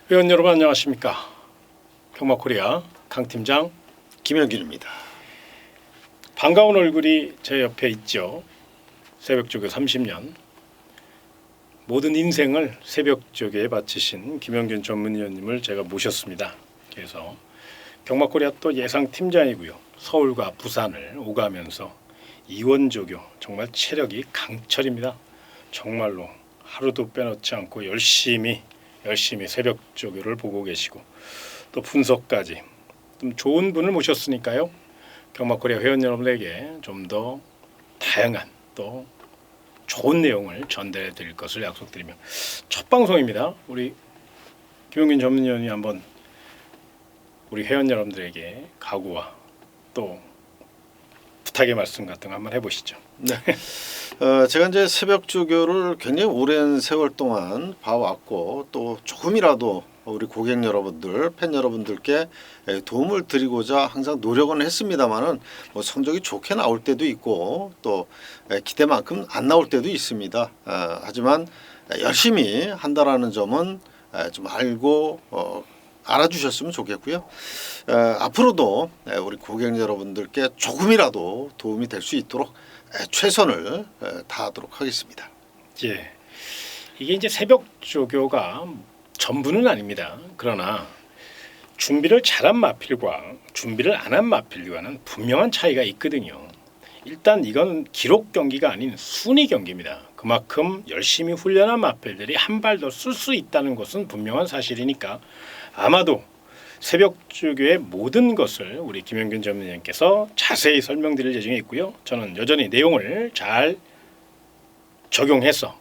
회원 여러분 안녕하십니까. 경마코리아 강팀장 김영균입니다. 반가운 얼굴이 제 옆에 있죠. 새벽조교 30년 모든 인생을 새벽조교에 바치신 김영균 전문위원님을 제가 모셨습니다. 그래서 경마코리아 또 예상팀장이고요. 서울과 부산을 오가면서 이원조교 정말 체력이 강철입니다. 정말로 하루도 빼놓지 않고 열심히 새벽조교를 보고 계시고 또 분석까지 좀 좋은 분을 모셨으니까요. 경마코리아 회원 여러분에게 좀 더 다양한 또 좋은 내용을 전달해 드릴 것을 약속드리며 첫 방송입니다. 우리 김영균 전문위원이 한번 우리 회원 여러분들에게 각오와 또 부탁의 말씀 같은 거 한번 해보시죠. 네. 제가 이제 새벽 조교를 굉장히 오랜 세월 동안 봐왔고 또 조금이라도 우리 고객 여러분들, 팬 여러분들께 도움을 드리고자 항상 노력은 했습니다만은 뭐 성적이 좋게 나올 때도 있고 또 기대만큼 안 나올 때도 있습니다. 하지만 열심히 한다라는 점은 좀 알고 알아주셨으면 좋겠고요. 앞으로도 우리 고객 여러분들께 조금이라도 도움이 될 수 있도록 최선을 다하도록 하겠습니다. 예, 이게 이제 새벽 조교가 전부는 아닙니다. 그러나 준비를 잘한 마필과 준비를 안 한 마필과는 분명한 차이가 있거든요. 일단 이건 기록 경기가 아닌 순위 경기입니다. 그만큼 열심히 훈련한 마필들이 한 발 더 쓸 수 있다는 것은 분명한 사실이니까 아마도 새벽 조교의 모든 것을 우리 김영균 전문위원께서 자세히 설명드릴 예정에 있고요. 저는 여전히 내용을 잘 적용해서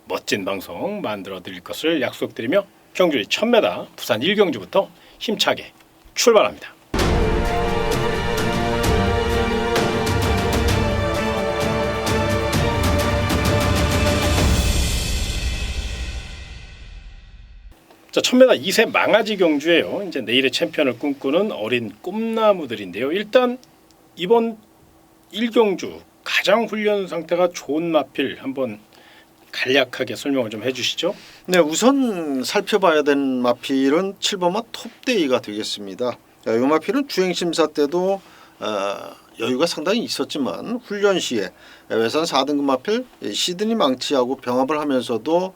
멋진 방송 만들어 드릴 것을 약속드리며 경주의 1000m 부산 1경주부터 힘차게 출발합니다. 자, 1000m 2세 망아지 경주예요. 이제 내일의 챔피언을 꿈꾸는 어린 꿈나무들인데요. 일단 이번 1경주 가장 훈련 상태가 좋은 마필 한번 간략하게 설명을 좀 해주시죠. 네, 우선 살펴봐야 된 마필은 7번마 톱데이가 되겠습니다. 이 마필은 주행심사 때도 여유가 상당히 있었지만 훈련 시에 외선 4등급 마필 시드니 망치하고 병합을 하면서도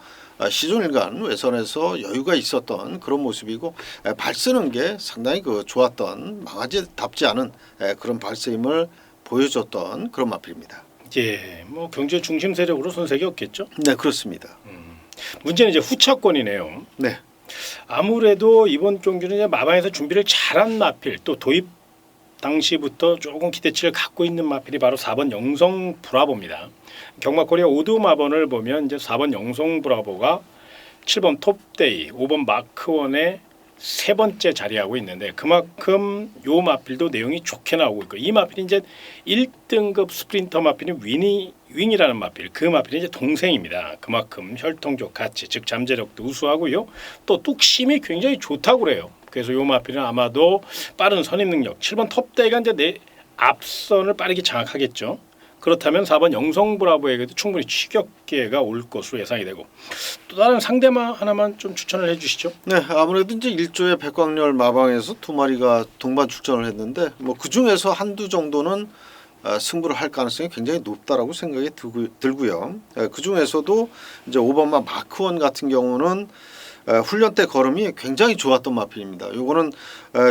시종일관 외선에서 여유가 있었던 그런 모습이고 발 쓰는 게 상당히 좋았던 망아지답지 않은 그런 발쓰임을 보여줬던 그런 마필입니다. 예, 뭐 경주의 중심 세력으로 손색이었겠죠. 네, 그렇습니다. 문제는 이제 후차권이네요. 네. 아무래도 이번 경주는 이제 마방에서 준비를 잘한 마필 또 도입 당시부터 조금 기대치를 갖고 있는 마필이 바로 4번 영성 브라보입니다. 경마코리아 오두 마번을 보면 이제 4번 영성 브라보가 7번 톱데이, 5번 마크원의 세 번째 자리하고 있는데 그만큼 요 마필도 내용이 좋게 나오고 있고 이 마필이 이제 1등급 스프린터 마필이 윙이라는 마필 그 마필이 이제 동생입니다. 그만큼 혈통적 가치 즉 잠재력도 우수하고요. 또 뚝심이 굉장히 좋다고 그래요. 그래서 요 마필은 아마도 빠른 선임 능력 7번 톱데이가 이제 내 앞선을 빠르게 장악하겠죠. 그렇다면 4번 영성브라보에게도 충분히 추격기회가 올 것으로 예상이 되고 또 다른 상대마 하나만 좀 추천을 해주시죠. 네, 아무래도 이제 1조의 백광열 마방에서 두 마리가 동반 출전을 했는데 뭐 그 중에서 한두 정도는 승부를 할 가능성이 굉장히 높다라고 생각이 들고요. 그 중에서도 이제 5번마 마크원 같은 경우는 훈련 때 걸음이 굉장히 좋았던 마필입니다. 요거는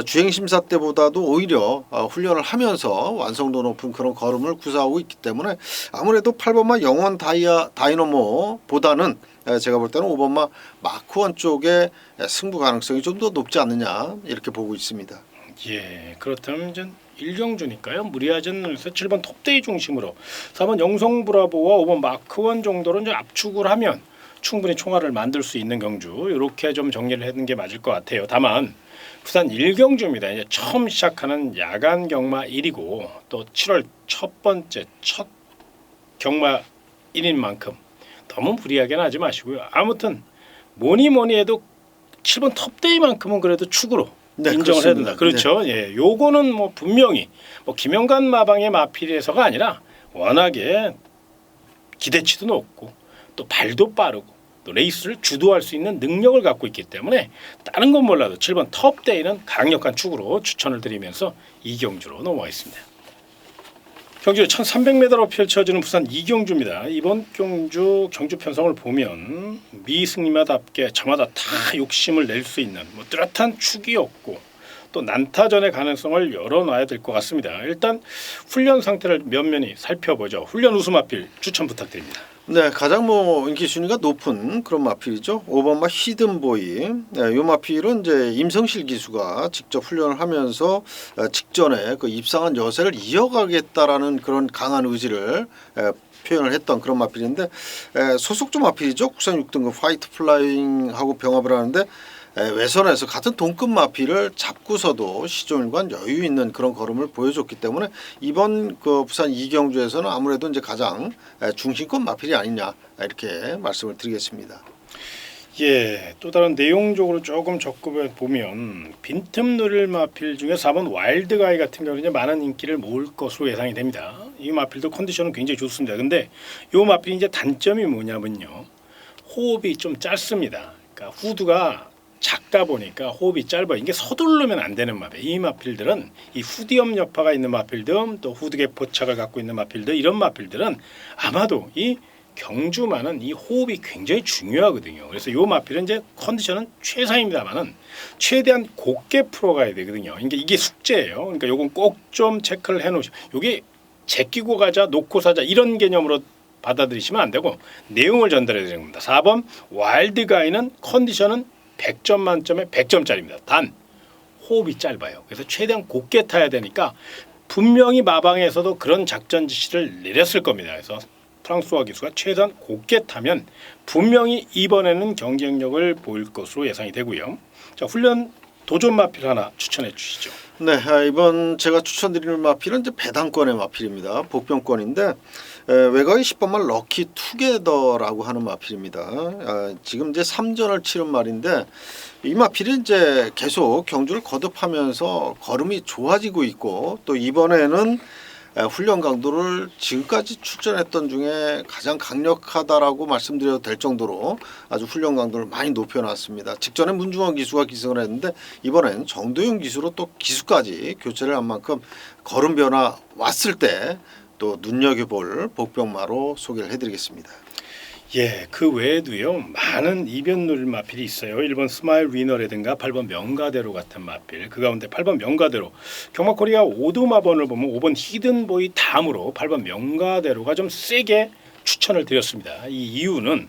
주행 심사 때보다도 오히려 훈련을 하면서 완성도 높은 그런 걸음을 구사하고 있기 때문에 아무래도 8번마 영원 다이너모보다는 제가 볼 때는 5번마 마크원 쪽의 승부 가능성이 좀 더 높지 않느냐 이렇게 보고 있습니다. 예, 그렇다면 이제 1경주니까요. 무리하지 않으면서 7번 톱데이 중심으로 4번 영성브라보와 5번 마크원 정도로 이제 압축을 하면 충분히 총알을 만들 수 있는 경주 이렇게 좀 정리를 하는 게 맞을 것 같아요. 다만 부산 1경주입니다. 이제 처음 시작하는 야간 경마 1이고 또 7월 첫 번째 첫 경마 1인 만큼 너무 무리하게는 하지 마시고요. 아무튼 뭐니 해도 7번 톱데이만큼은 그래도 축으로 네, 인정을 해야 된다. 그렇죠. 네. 예, 요거는 뭐 분명히 뭐 김영관 마방의 마필에서가 아니라 워낙에 기대치도 높고 또 발도 빠르고 또 레이스를 주도할 수 있는 능력을 갖고 있기 때문에 다른 건 몰라도 7번 텁데이는 강력한 축으로 추천을 드리면서 이경주로 넘어가겠습니다. 경주 1300m로 펼쳐지는 부산 이경주입니다. 이번 경주 편성을 보면 미승리마답게 저마다 다 욕심을 낼 수 있는 뚜렷한 축이었고 또 난타전의 가능성을 열어놔야 될 것 같습니다. 일단 훈련 상태를 면면히 살펴보죠. 훈련 우수 마필 추천 부탁드립니다. 네, 가장 인기 순위가 높은 그런 마필이죠. 5번 히든보이. 네, 이 마필은 이제 임성실 기수가 직접 훈련을 하면서 직전에 그 입상한 여세를 이어가겠다라는 그런 강한 의지를 표현을 했던 그런 마필인데 소속조 마필이죠. 국산 6등급 화이트 플라잉하고 병합을 하는데 외선에서 같은 동급 마필을 잡고서도 시종일관 여유 있는 그런 걸음을 보여줬기 때문에 이번 그 부산 이경주에서는 아무래도 이제 가장 중심권 마필이 아니냐 이렇게 말씀을 드리겠습니다. 예, 또 다른 내용적으로 조금 접근해 보면 빈틈 노릴 마필 중에 4번 와일드가이 같은 경우는 이제 많은 인기를 모을 것으로 예상이 됩니다. 이 마필도 컨디션은 굉장히 좋습니다. 근데 이 마필이 이제 단점이 뭐냐면요, 호흡이 좀 짧습니다. 그러니까 후드가 작다 보니까 호흡이 짧아요. 이게 서두르면 안 되는 마필. 이 마필들은 이 후디엄 여파가 있는 마필들, 또 후드계 포착을 갖고 있는 마필들, 이런 마필들은 아마도 이 경주만은 이 호흡이 굉장히 중요하거든요. 그래서 이 마필은 이제 컨디션은 최상입니다만은 최대한 곱게 풀어가야 되거든요. 이게 숙제예요. 그러니까 요건 꼭 좀 체크를 해놓으시고, 요게 제끼고 가자, 놓고 사자 이런 개념으로 받아들이시면 안 되고 내용을 전달해 드리는 겁니다. 4번 와일드가이는 컨디션은 100점 만점에 100점짜리입니다. 단 호흡이 짧아요. 그래서 최대한 곱게 타야 되니까 분명히 마방에서도 그런 작전 지시를 내렸을 겁니다. 그래서 프랑스와 기수가 최대한 곱게 타면 분명히 이번에는 경쟁력을 보일 것으로 예상이 되고요. 자, 훈련 도전 마필 하나 추천해 주시죠. 네, 이번 제가 추천드리는 마필은 이제 배당권의 마필입니다. 복병권인데 외곽이 10번만 럭키 투게더라고 하는 마필입니다. 지금 이제 3전을 치른 말인데 이 마필이 이제 계속 경주를 거듭하면서 걸음이 좋아지고 있고 또 이번에는 훈련 강도를 지금까지 출전했던 중에 가장 강력하다라고 말씀드려도 될 정도로 아주 훈련 강도를 많이 높여놨습니다. 직전에 문중원 기수가 기승을 했는데 이번엔 정도윤 기수로 또 기수까지 교체를 한 만큼 걸음 변화 왔을 때 또 눈여겨볼 복병마로 소개를 해드리겠습니다. 예, 그 외에도요 많은 이변 누릴 마필이 있어요. 1번 스마일 위너라든가 8번 명가대로 같은 마필, 그 가운데 8번 명가대로 경마코리아 오두마번을 보면 5번 히든보이 다음으로 8번 명가대로가 좀 세게 추천을 드렸습니다. 이 이유는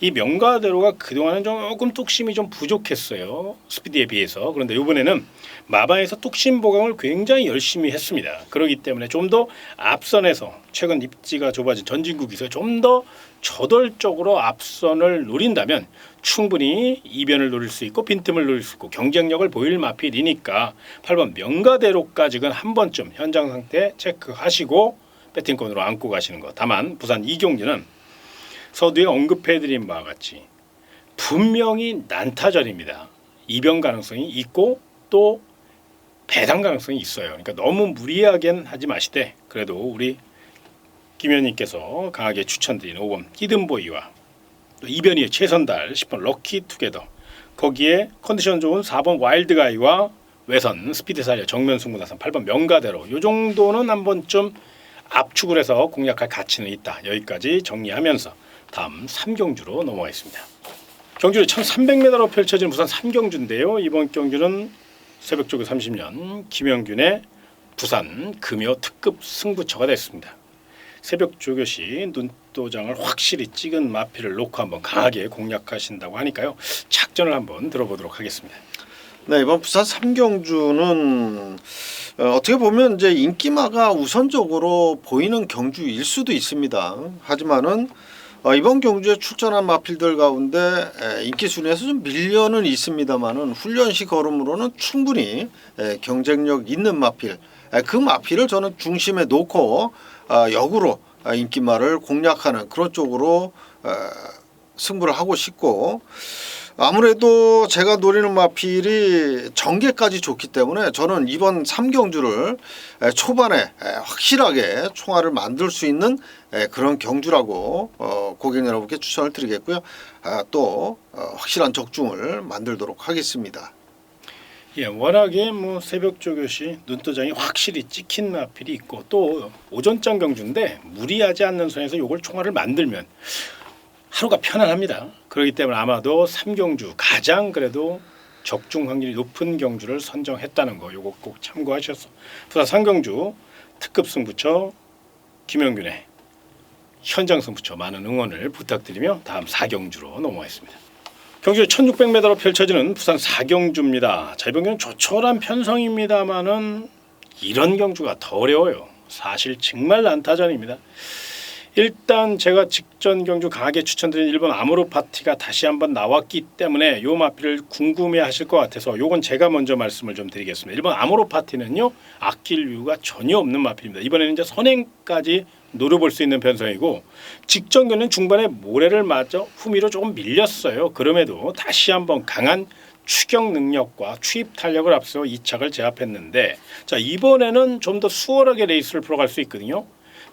이 명가대로가 그동안은 조금 뚝심이 좀 부족했어요, 스피드에 비해서. 그런데 이번에는 마방에서 뚝심 보강을 굉장히 열심히 했습니다. 그렇기 때문에 좀 더 앞선에서 최근 입지가 좁아진 전진국에서 좀 더 저돌적으로 앞선을 노린다면 충분히 이변을 노릴 수 있고 빈틈을 노릴 수 있고 경쟁력을 보일 마필이니까 8번 명가대로까지는 한 번쯤 현장 상태 체크하시고 배팅권으로 안고 가시는 것. 다만 부산 이경주는 서두에 언급해드린 바와 같이 분명히 난타전입니다. 이변 가능성이 있고 또 배당 가능성이 있어요. 그러니까 너무 무리하게는 하지 마시되 그래도 우리 김 의원님께서 강하게 추천드리는 5번 히든보이와 또 이변희의 최선달 10번 럭키 투게더, 거기에 컨디션 좋은 4번 와일드가이와 외선 스피드 살려 정면 승부 나선 8번 명가대로, 이 정도는 한 번쯤 압축을 해서 공략할 가치는 있다. 여기까지 정리하면서 다음 3경주로 넘어가겠습니다. 경주는 1300m로 펼쳐진 부산 3경주인데요. 이번 경주는 새벽조교 30년 김영균의 부산 금요 특급 승부처가 됐습니다. 새벽조교 시 눈도장을 확실히 찍은 마필을 놓고 한번 강하게 공략하신다고 하니까요. 작전을 한번 들어보도록 하겠습니다. 네, 이번 부산 3경주는 어떻게 보면 이제 인기마가 우선적으로 보이는 경주일 수도 있습니다. 하지만은 이번 경주에 출전한 마필들 가운데 인기 순위에서 좀 밀려는 있습니다만은 훈련시 걸음으로는 충분히 경쟁력 있는 마필, 그 마필을 저는 중심에 놓고 역으로 인기마를 공략하는 그런 쪽으로 승부를 하고 싶고, 아무래도 제가 노리는 마필이 전개까지 좋기 때문에 저는 이번 3경주를 초반에 확실하게 총알을 만들 수 있는 그런 경주라고 고객 여러분께 추천을 드리겠고요. 또 확실한 적중을 만들도록 하겠습니다. 예, 워낙에 뭐 새벽 조교시 눈도장이 확실히 찍힌 마필이 있고 또 오전장 경주인데 무리하지 않는 선에서 요걸 총알을 만들면 하루가 편안합니다. 그렇기 때문에 아마도 3경주 가장 그래도 적중 확률이 높은 경주를 선정했다는 거 요거 꼭 참고하셔서 부산 3경주 특급 승부처 김영균의 현장 승부처 많은 응원을 부탁드리며 다음 4경주로 넘어가겠습니다. 경주 1600m로 펼쳐지는 부산 4경주입니다. 자, 이번 경주는 조촐한 편성입니다만은 이런 경주가 더 어려워요. 사실 정말 난타전입니다. 일단 제가 직전 경주 강하게 추천드린 일본 아모르 파티가 다시 한번 나왔기 때문에 요 마필을 궁금해하실 것 같아서 요건 제가 먼저 말씀을 좀 드리겠습니다. 일본 아모르 파티는요 아낄 이유가 전혀 없는 마필입니다. 이번에는 이제 선행까지 노려볼 수 있는 편성이고 직전 경주는 중반에 모래를 맞아 후미로 조금 밀렸어요. 그럼에도 다시 한번 강한 추격 능력과 추입 탄력을 앞서 2착을 제압했는데 자 이번에는 좀 더 수월하게 레이스를 풀어갈 수 있거든요.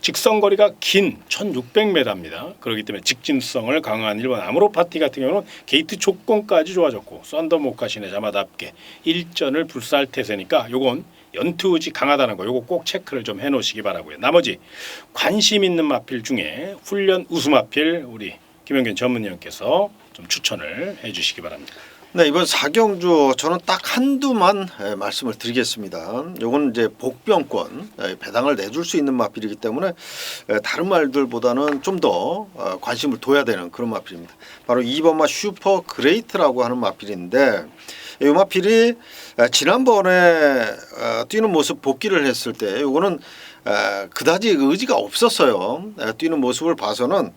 직선거리가 긴 1600m입니다. 그렇기 때문에 직진성을 강화한 일본 아모르 파티 같은 경우는 게이트 조건까지 좋아졌고 썬더 모카신의 자마답게 일전을 불사할 태세니까 요건 연투의지 강하다는 거 요거 꼭 체크를 좀 해놓으시기 바라고요. 나머지 관심 있는 마필 중에 훈련 우수 마필 우리 김영균 전문위원께서 좀 추천을 해주시기 바랍니다. 네, 이번 4경주 저는 딱 한두만 말씀을 드리겠습니다. 요건 이제 복병권 배당을 내줄 수 있는 마필이기 때문에 다른 말들보다는 좀 더 관심을 둬야 되는 그런 마필입니다. 바로 2번마 슈퍼 그레이트라고 하는 마필인데 이 마필이 지난번에 뛰는 모습 복귀를 했을 때 요거는 그다지 의지가 없었어요. 뛰는 모습을 봐서는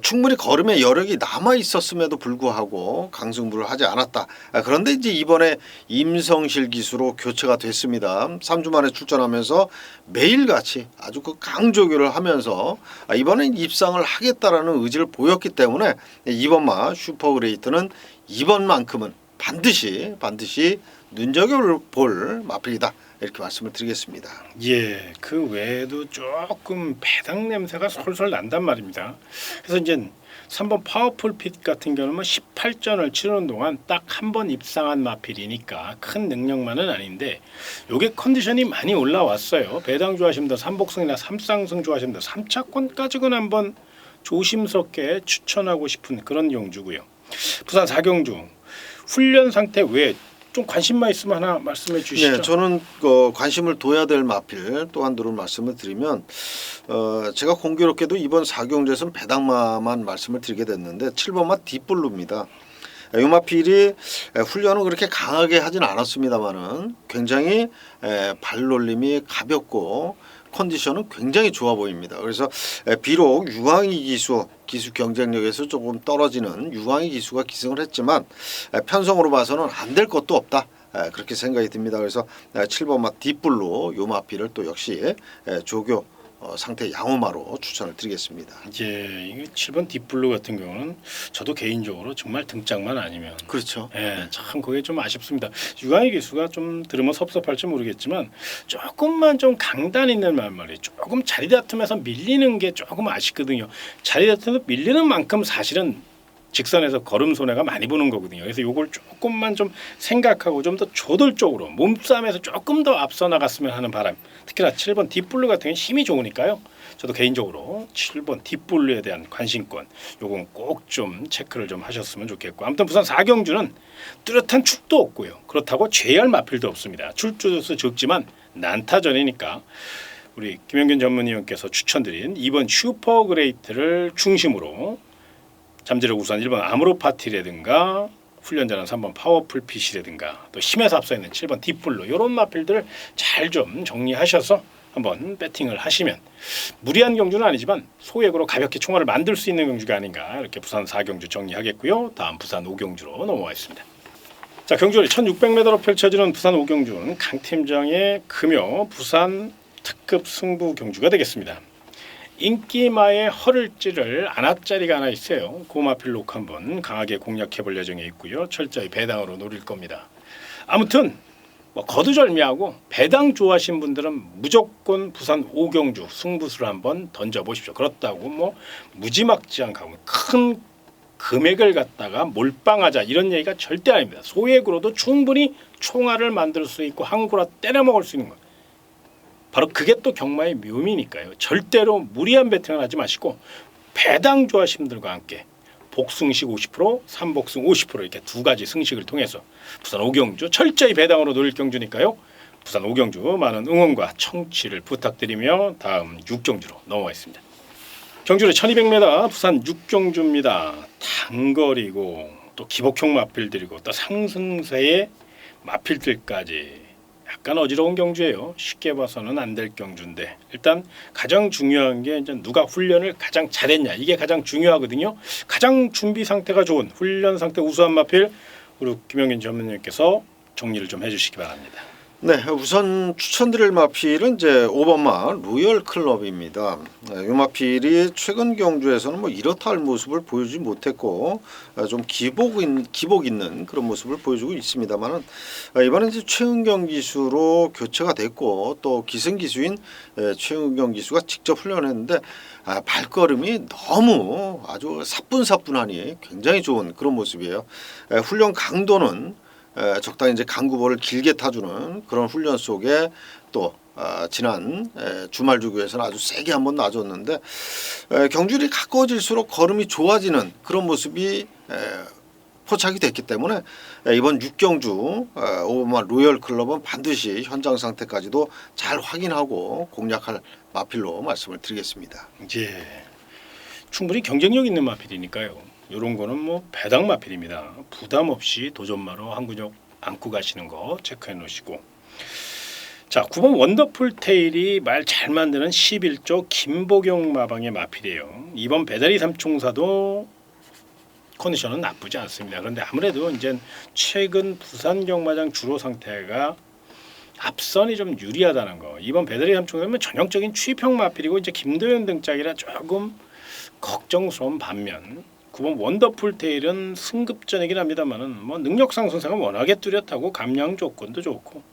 충분히 걸음의 여력이 남아 있었음에도 불구하고 강승부를 하지 않았다. 그런데 이제 이번에 임성실 기수로 교체가 됐습니다. 3주 만에 출전하면서 매일같이 아주 그 강조교를 하면서 이번엔 입상을 하겠다라는 의지를 보였기 때문에 이번마 슈퍼그레이트는 이번만큼은 반드시 눈여겨볼 마필이다. 이렇게 말씀을 드리겠습니다. 예, 그 외에도 조금 배당 냄새가 솔솔 난단 말입니다. 그래서 이제 3번 파워풀 핏 같은 경우는 18전을 치르는 동안 딱 한 번 입상한 마필이니까 큰 능력만은 아닌데 요게 컨디션이 많이 올라왔어요. 배당 좋아하시면 3복승이나 3쌍승 좋아하시면 3차권까지는 한번 조심스럽게 추천하고 싶은 그런 경주고요. 부산 4경주 훈련 상태 외에 좀 관심만 있으면 하나 말씀해 주시죠. 네, 저는 관심을 둬야 될 마필 또 한두를 말씀을 드리면 제가 공교롭게도 이번 4경주에서는 배당마만 말씀을 드리게 됐는데 7번마 딥블루입니다. 이 마필이 훈련은 그렇게 강하게 하진 않았습니다만은 굉장히 발놀림이 가볍고 컨디션은 굉장히 좋아 보입니다. 그래서 비록 유광희 기수 경쟁력에서 조금 떨어지는 유광희 기수가 기승을 했지만 편성으로 봐서는 안 될 것도 없다. 그렇게 생각이 듭니다. 그래서 7번마 딥블루 요 마필을 또 역시 조교 상태 양호마로 추천을 드리겠습니다. 예, 이게 7번 딥블루 같은 경우는 저도 개인적으로 정말 등짝만 아니면 그렇죠. 예, 참 그게 좀 아쉽습니다. 유광희 기수가 좀 들으면 섭섭할지 모르겠지만 조금만 좀 강단 있는 말이 조금 자리 다툼에서 밀리는 게 조금 아쉽거든요. 자리 다툼에서 밀리는 만큼 사실은 직선에서 걸음 손해가 많이 보는 거거든요. 그래서 요걸 조금만 좀 생각하고 좀 더 조돌적으로 몸싸움에서 조금 더 앞서 나갔으면 하는 바람. 특히나 7번 딥블루 같은 경우는 힘이 좋으니까요. 저도 개인적으로 7번 딥블루에 대한 관심권 요건 꼭 좀 체크를 좀 하셨으면 좋겠고 아무튼 부산 4경주는 뚜렷한 축도 없고요. 그렇다고 제할 마필도 없습니다. 출조수 적지만 난타전이니까 우리 김영균 전문위원께서 추천드린 2번 슈퍼그레이트를 중심으로 잠재력 우수한 1번 아모르 파티라든가 훈련자는 3번 파워풀 핏이라든가 또 힘에서 앞서 있는 7번 딥블루 이런 마필들을 잘 좀 정리하셔서 한번 배팅을 하시면 무리한 경주는 아니지만 소액으로 가볍게 총알을 만들 수 있는 경주가 아닌가 이렇게 부산 4경주 정리하겠고요. 다음 부산 5경주로 넘어가겠습니다. 자, 경주를 1600m로 펼쳐지는 부산 5경주는 강 팀장의 금요 부산 특급 승부 경주가 되겠습니다. 인기마의 허를 찌를 안압자리가 하나 있어요. 그 마필 놓고 한번 강하게 공략해 볼 예정에 있고요. 철저히 배당으로 노릴 겁니다. 아무튼 뭐 거두절미하고 배당 좋아하신 분들은 무조건 부산 오경주 승부수를 한번 던져보십시오. 그렇다고 뭐 무지막지한 가면 큰 금액을 갖다가 몰빵하자 이런 얘기가 절대 아닙니다. 소액으로도 충분히 총알을 만들 수 있고 한구라 때려 먹을 수 있는 것. 바로 그게 또 경마의 묘미니까요. 절대로 무리한 베팅을 하지 마시고 배당 좋아하시는 분들과 함께 복승식 50%, 삼복승 50% 이렇게 두 가지 승식을 통해서 부산 오경주 철저히 배당으로 노릴 경주니까요. 부산 오경주 많은 응원과 청취를 부탁드리며 다음 육경주로 넘어가겠습니다. 경주는 1200m 부산 육경주입니다. 단거리고 또 기복형 마필들이고 또 상승세의 마필들까지 약간 어지러운 경주예요. 쉽게 봐서는 안 될 경주인데 일단 가장 중요한 게 이제 누가 훈련을 가장 잘했냐 이게 가장 중요하거든요. 가장 준비 상태가 좋은 훈련 상태 우수한 마필 우리 김영인 전문님께서 정리를 좀 해주시기 바랍니다. 네, 우선 추천드릴 마필은 이제 5번마 로열 클럽입니다. 이 마필이 최근 경주에서는 뭐 이렇다 할 모습을 보여주지 못했고 좀 기복 있는 그런 모습을 보여주고 있습니다만은 이번에 이제 최은경 기수로 교체가 됐고 또 기승 기수인 최은경 기수가 직접 훈련했는데 발걸음이 너무 아주 사뿐사뿐하니 굉장히 좋은 그런 모습이에요. 훈련 강도는 적당히 이제 강구볼을 길게 타주는 그런 훈련 속에 또 지난 주말 주교에서는 아주 세게 한번 놔줬는데 경주일이 가까워질수록 걸음이 좋아지는 그런 모습이 포착이 됐기 때문에 이번 육경주 5번마 로열 클럽은 반드시 현장 상태까지도 잘 확인하고 공략할 마필로 말씀을 드리겠습니다. 이제 충분히 경쟁력 있는 마필이니까요. 이런 거는 뭐 배당 마필입니다. 부담 없이 도전마로 한 근육 안고 가시는 거 체크해 놓으시고 자 9번 원더풀 테일이 말 잘 만드는 11조 김보경 마방의 마필이에요. 이번 배다리 삼총사도 컨디션은 나쁘지 않습니다. 그런데 아무래도 이제 최근 부산 경마장 주로 상태가 앞선이 좀 유리하다는 거. 이번 배다리 삼총사는 전형적인 취평 마필이고 이제 김도현 등짝이라 조금 걱정스러운 반면 9번 원더풀 테일은 승급전이긴 합니다만은 뭐 능력상 선수가 워낙에 뚜렷하고 감량 조건도 좋고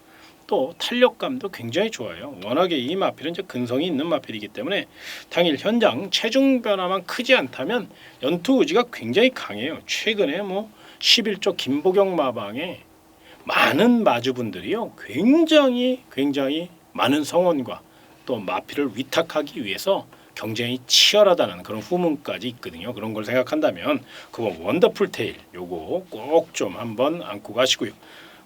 또 탄력감도 굉장히 좋아요. 워낙에 이 마필은 이제 근성이 있는 마필이기 때문에 당일 현장 체중 변화만 크지 않다면 연투 의지가 굉장히 강해요. 최근에 뭐 11조 김보경 마방에 많은 마주분들이요 굉장히 많은 성원과 또 마필을 위탁하기 위해서 경쟁이 치열하다는 그런 후문까지 있거든요. 그런 걸 생각한다면 그거 원더풀 테일 요거 꼭 좀 한번 안고 가시고요.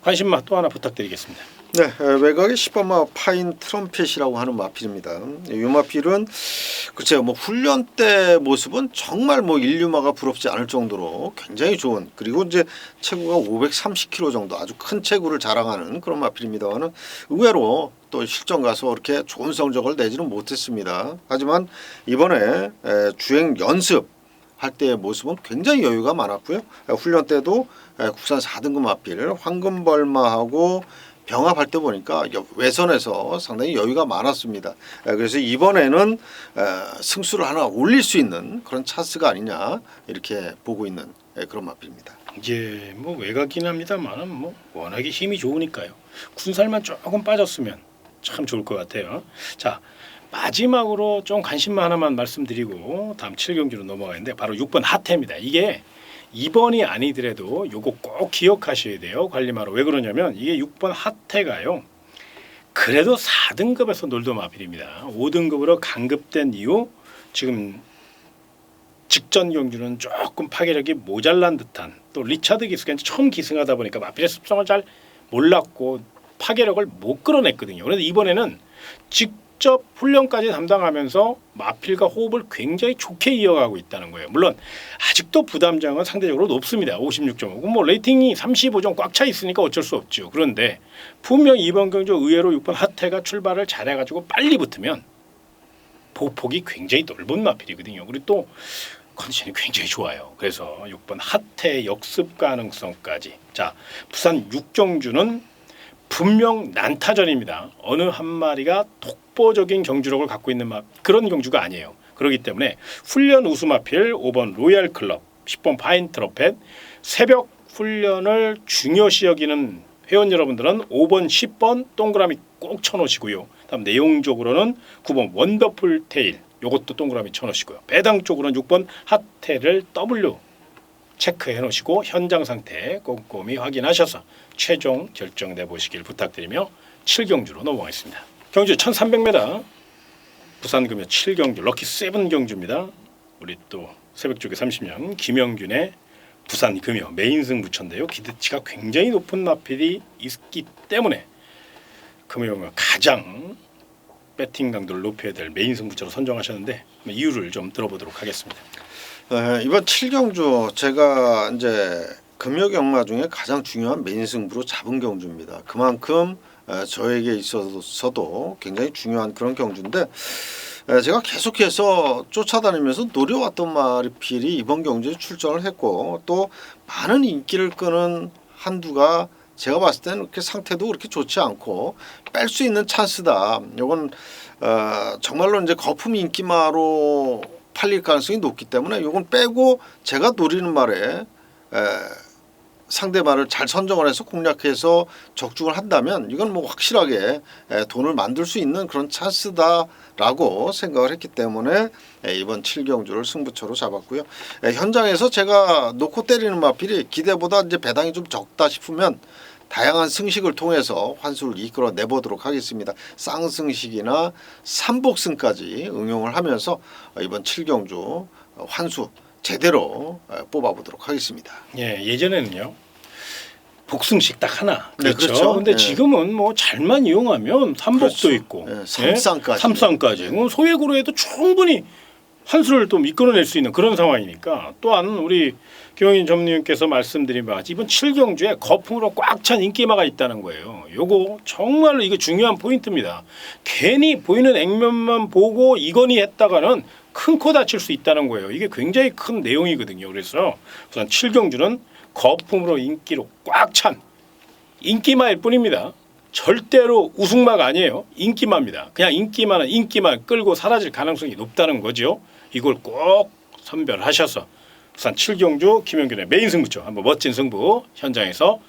관심마 또 하나 부탁드리겠습니다. 네, 외곽의 10번마 파인 트럼펫이라고 하는 마필입니다. 이 마필은 글쎄요, 뭐 훈련 때 모습은 정말 뭐 인류마가 부럽지 않을 정도로 굉장히 좋은 그리고 이제 체구가 530kg 정도 아주 큰 체구를 자랑하는 그런 마필입니다만은 의외로 또 실전 가서 이렇게 좋은 성적을 내지는 못했습니다. 하지만 이번에 주행 연습 할 때의 모습은 굉장히 여유가 많았고요. 훈련 때도 국산 4등급 마필 황금벌마하고 병합할 때 보니까 외선에서 상당히 여유가 많았습니다. 그래서 이번에는 승수를 하나 올릴 수 있는 그런 찬스가 아니냐 이렇게 보고 있는 그런 마필입니다. 이제 뭐 외곽이긴 합니다만은 뭐 워낙에 힘이 좋으니까요. 군살만 조금 빠졌으면 참 좋을 것 같아요. 자 마지막으로 좀 관심만 하나만 말씀드리고 다음 7경주로 넘어가는데 바로 6번 하태입니다. 이게 2번이 아니더라도 요거 꼭 기억하셔야 돼요. 관리마로. 왜 그러냐면 이게 6번 하태가요. 그래도 4등급에서 놀던 마필입니다. 5등급으로 강급된 이후 지금 직전 경주는 조금 파괴력이 모자란 듯한 또 리차드 기수가 이제 처음 기승하다 보니까 마필의 습성을 잘 몰랐고 파괴력을 못 끌어냈거든요. 그런데 이번에는 직접 훈련까지 담당하면서 마필과 호흡을 굉장히 좋게 이어가고 있다는 거예요. 물론 아직도 부담장은 상대적으로 높습니다. 56.5. 뭐 레이팅이 35점 꽉 차 있으니까 어쩔 수 없죠. 그런데 분명 이번 경주 의외로 6번 하태가 출발을 잘해가지고 빨리 붙으면 보폭이 굉장히 넓은 마필이거든요. 그리고 또 컨디션이 굉장히 좋아요. 그래서 6번 하태 역습 가능성까지. 자, 부산 육경주는 분명 난타전입니다. 어느 한 마리가 독보적인 경주력을 갖고 있는 그런 경주가 아니에요. 그렇기 때문에 훈련 우수 마필 5번 로얄 클럽, 10번 파인 트러펫, 새벽 훈련을 중요시 여기는 회원 여러분들은 5번, 10번 동그라미 꼭 쳐놓으시고요. 다음 내용적으로는 9번 원더풀 테일 요것도 동그라미 쳐놓으시고요. 배당 쪽으로는 6번 핫테를 W 체크해 놓으시고 현장 상태 꼼꼼히 확인하셔서 최종 결정 내보시길 부탁드리며 7경주로 넘어가겠습니다. 경주 1300m 부산금요 7경주 럭키 7 경주입니다. 우리 또 새벽쪽에 30년 김영균의 부산금요 메인 승부처인데요. 기대치가 굉장히 높은 마필이 있기 때문에 금요일 가장 배팅 강도를 높여야 될 메인 승부처로 선정하셨는데 이유를 좀 들어보도록 하겠습니다. 이번 7경주 제가 이제 금요 경마 중에 가장 중요한 메인 승부로 잡은 경주입니다. 그만큼 저에게 있어서도 굉장히 중요한 그런 경주인데 제가 계속해서 쫓아다니면서 노려왔던 마필이 이번 경주에 출전을 했고 또 많은 인기를 끄는 한두가 제가 봤을 때는 그렇게 상태도 그렇게 좋지 않고 뺄 수 있는 찬스다. 이건 정말로 이제 거품 인기마로 팔릴 가능성이 높기 때문에 이건 빼고 제가 노리는 말에 상대 말을 잘 선정을 해서 공략해서 적중을 한다면 이건 뭐 확실하게 돈을 만들 수 있는 그런 찬스다라고 생각을 했기 때문에 이번 7경주를 승부처로 잡았고요. 현장에서 제가 놓고 때리는 마필이 기대보다 이제 배당이 좀 적다 싶으면 다양한 승식을 통해서 환수를 이끌어 내보도록 하겠습니다. 쌍승식이나 삼복승까지 응용을 하면서 이번 7경주 환수 제대로 뽑아보도록 하겠습니다. 예, 예전에는요. 복승식 딱 하나. 네, 그렇죠. 그렇죠. 근데 예. 지금은 뭐 잘만 이용하면 삼복도 그렇죠. 있고 예, 삼쌍까지. 삼쌍까지. 소액으로 해도 충분히 환수를 또 이끌어낼 수 있는 그런 상황이니까 또한 우리 김영인 전무님께서 말씀드린 바와 같이 이번 7경주에 거품으로 꽉 찬 인기마가 있다는 거예요. 요거 정말로 이거 중요한 포인트입니다. 괜히 보이는 액면만 보고 이건희 했다가는 큰 코 다칠 수 있다는 거예요. 이게 굉장히 큰 내용이거든요. 그래서 우선 7경주는 거품으로 인기로 꽉 찬 인기마일 뿐입니다. 절대로 우승마가 아니에요. 인기마입니다. 그냥 인기만 끌고 사라질 가능성이 높다는 거죠. 이걸 꼭 선별하셔서 부산 7경주 김영균의 메인 승부처 한번 멋진 승부 현장에서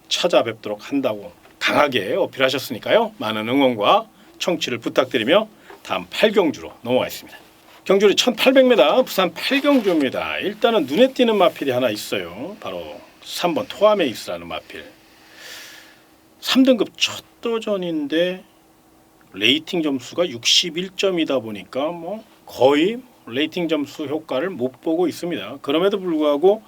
찾아뵙도록 한다고 강하게 어필하셨으니까요. 많은 응원과 청취를 부탁드리며 다음 8경주로 넘어가겠습니다. 경주리 1800m 부산 8경주입니다. 일단은 눈에 띄는 마필이 하나 있어요. 바로 3번 토아메이스라는 마필. 3등급 첫 도전인데 레이팅 점수가 61점이다 보니까 뭐 거의 레이팅 점수 효과를 못 보고 있습니다. 그럼에도 불구하고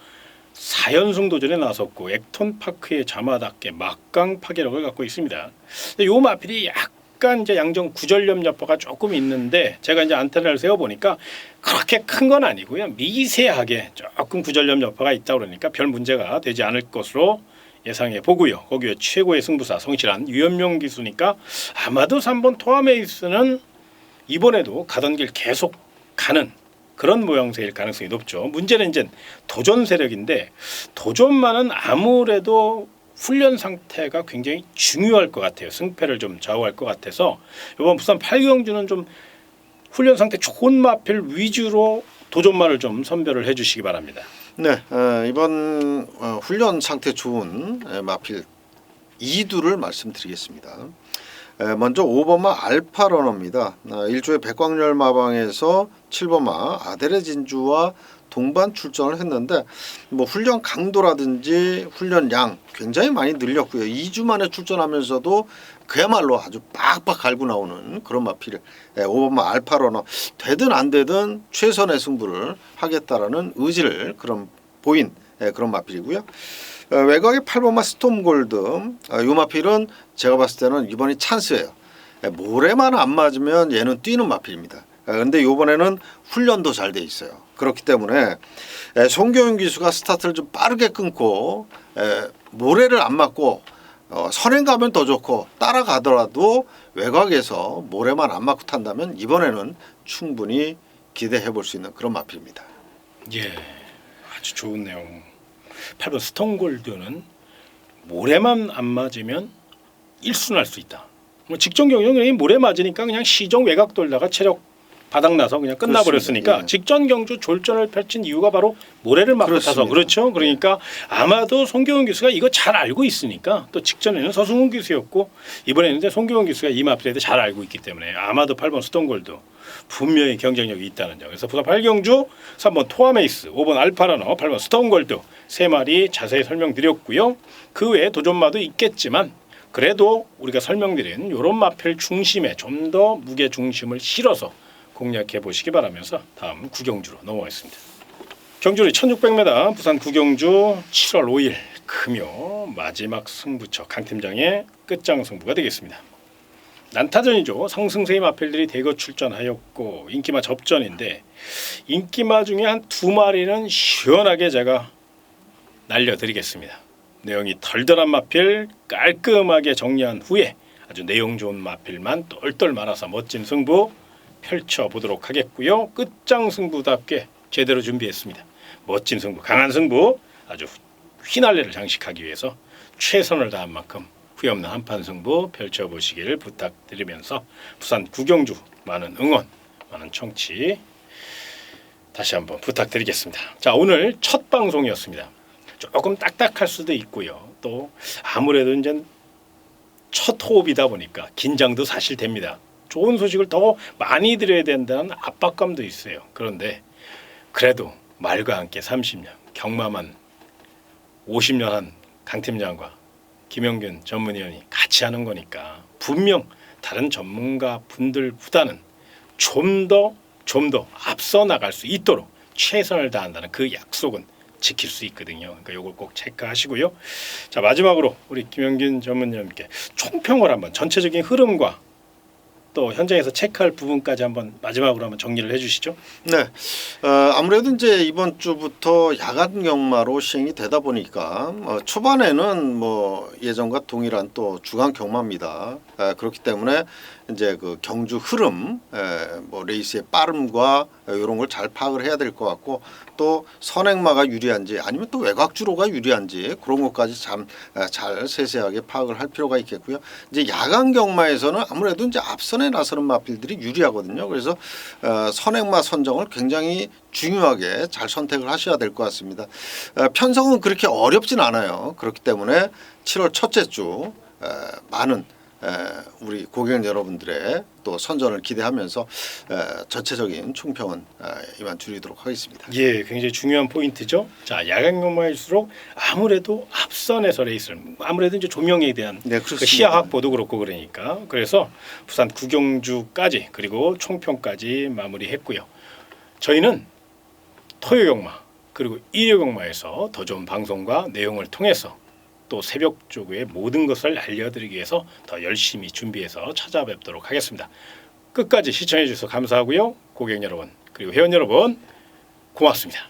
4연승 도전에 나섰고 액톤파크의 자마답게 막강 파괴력을 갖고 있습니다. 이 마필이 약간 이제 양정 구전염 여파가 조금 있는데 제가 이제 안테나를 세워 보니까 그렇게 큰 건 아니고요. 미세하게 조금 구전염 여파가 있다 그러니까 별 문제가 되지 않을 것으로 예상해 보고요. 거기에 최고의 승부사 성실한 유연명 기수니까 아마도 3번 토아메이스는 이번에도 가던 길 계속 가는 그런 모양새일 가능성이 높죠. 문제는 이제 도전 세력인데 도전만은 아무래도 훈련 상태가 굉장히 중요할 것 같아요. 승패를 좀 좌우할 것 같아서 이번 부산 8경주는 좀 훈련 상태 좋은 마필 위주로 도전만을 좀 선별을 해주시기 바랍니다. 네, 이번 훈련 상태 좋은 마필 2두를 말씀드리겠습니다. 먼저 5번마 알파러너입니다. 1조의 백광열 마방에서 7번마 아델의 진주와 동반 출전을 했는데 뭐 훈련 강도라든지 훈련 양 굉장히 많이 늘렸고요. 2주 만에 출전하면서도 그야말로 아주 빡빡 갈고 나오는 그런 마필 5번마 알파러너 되든 안 되든 최선의 승부를 하겠다라는 의지를 보인 그런 마필이고요. 외곽의 8번마 스톰골드 이 마필은 제가 봤을 때는 이번이 찬스예요. 모래만 안 맞으면 얘는 뛰는 마필입니다. 그런데 이번에는 훈련도 잘 돼 있어요. 그렇기 때문에 송교윤 기수가 스타트를 좀 빠르게 끊고 모래를 안 맞고 선행 가면 더 좋고 따라가더라도 외곽에서 모래만 안 맞고 탄다면 이번에는 충분히 기대해 볼 수 있는 그런 마필입니다. 예, 아주 좋은 내용. 8번 스톤골드는 모래만 안 맞으면 1순할 수 있다. 뭐 직전 경영이 모래 맞으니까 그냥 시정 외곽 돌다가 체력 바닥나서 그냥 끝나버렸으니까 그렇습니다. 예. 직전 경주 졸전을 펼친 이유가 바로 모래를 맞고 타서 그렇습니다. 그렇죠. 그러니까 아마도 송교훈 교수가 이거 잘 알고 있으니까 또 직전에는 서승훈 교수였고 이번에는 이제 송교훈 교수가 이 마필에 대해 잘 알고 있기 때문에 아마도 8번 스톤골드 분명히 경쟁력이 있다는 점. 그래서 부산 8경주 3번 토아메이스, 5번 알파라너, 8번 스톤골드 세 마리 자세히 설명드렸고요. 그 외에 도전마도 있겠지만 그래도 우리가 설명드린 이런 마필 중심에 좀 더 무게 중심을 실어서 공략해 보시기 바라면서 다음 구경주로 넘어가겠습니다. 경주리 1600m 부산 구경주 7월 5일 금요 마지막 승부처 강팀장의 끝장 승부가 되겠습니다. 난타전이죠. 상승세의 마필들이 대거 출전하였고 인기마 접전인데 인기마 중에 한 두 마리는 시원하게 제가 날려드리겠습니다. 내용이 덜덜한 마필 깔끔하게 정리한 후에 아주 내용 좋은 마필만 똘똘 말아서 멋진 승부 펼쳐보도록 하겠고요. 끝장 승부답게 제대로 준비했습니다. 멋진 승부, 강한 승부, 아주 휘날레를 장식하기 위해서 최선을 다한 만큼 후회 없는 한판 승부 펼쳐보시길 부탁드리면서 부산 구경주 많은 응원, 많은 청취 다시 한번 부탁드리겠습니다. 자, 오늘 첫 방송이었습니다. 조금 딱딱할 수도 있고요. 또 아무래도 이제 첫 호흡이다 보니까 긴장도 사실 됩니다. 좋은 소식을 더 많이 드려야 된다는 압박감도 있어요. 그런데 그래도 말과 함께 30년, 경마만 50년 한 강 팀장과 김영균 전문위원이 같이 하는 거니까 분명 다른 전문가 분들보다는 좀 더 앞서 나갈 수 있도록 최선을 다한다는 그 약속은 지킬 수 있거든요. 그러니까 이걸 꼭 체크하시고요. 자, 마지막으로 우리 김영균 전문위원님께 총평을 한번 전체적인 흐름과 또 현장에서 체크할 부분까지 한번 마지막으로 한번 정리를 해주시죠. 네, 아무래도 이제 이번 주부터 야간 경마로 시행이 되다 보니까 초반에는 뭐 예전과 동일한 또 주간 경마입니다. 그렇기 때문에 이제 그 경주 흐름, 뭐 레이스의 빠름과 이런 걸 잘 파악을 해야 될 것 같고 또 선행마가 유리한지 아니면 또 외곽주로가 유리한지 그런 것까지 참 잘 세세하게 파악을 할 필요가 있겠고요. 이제 야간 경마에서는 아무래도 이제 앞선에 나서는 마필들이 유리하거든요. 그래서 선행마 선정을 굉장히 중요하게 잘 선택을 하셔야 될 것 같습니다. 편성은 그렇게 어렵진 않아요. 그렇기 때문에 7월 첫째 주 많은 우리 고객 여러분들의 또 선전을 기대하면서 전체적인 총평은 이만 줄이도록 하겠습니다. 예, 굉장히 중요한 포인트죠. 자, 야간 경마일수록 아무래도 앞선에서 레이스를 아무래도 이제 조명에 대한 네, 그 그렇습니다. 시야 확보도 그렇고 그러니까 그래서 부산 구경주까지 그리고 총평까지 마무리했고요. 저희는 토요 경마 그리고 일요 경마에서 더 좋은 방송과 내용을 통해서 또 새벽 조구의 모든 것을 알려드리기 위해서 더 열심히 준비해서 찾아뵙도록 하겠습니다. 끝까지 시청해 주셔서 감사하고요. 고객 여러분 그리고 회원 여러분 고맙습니다.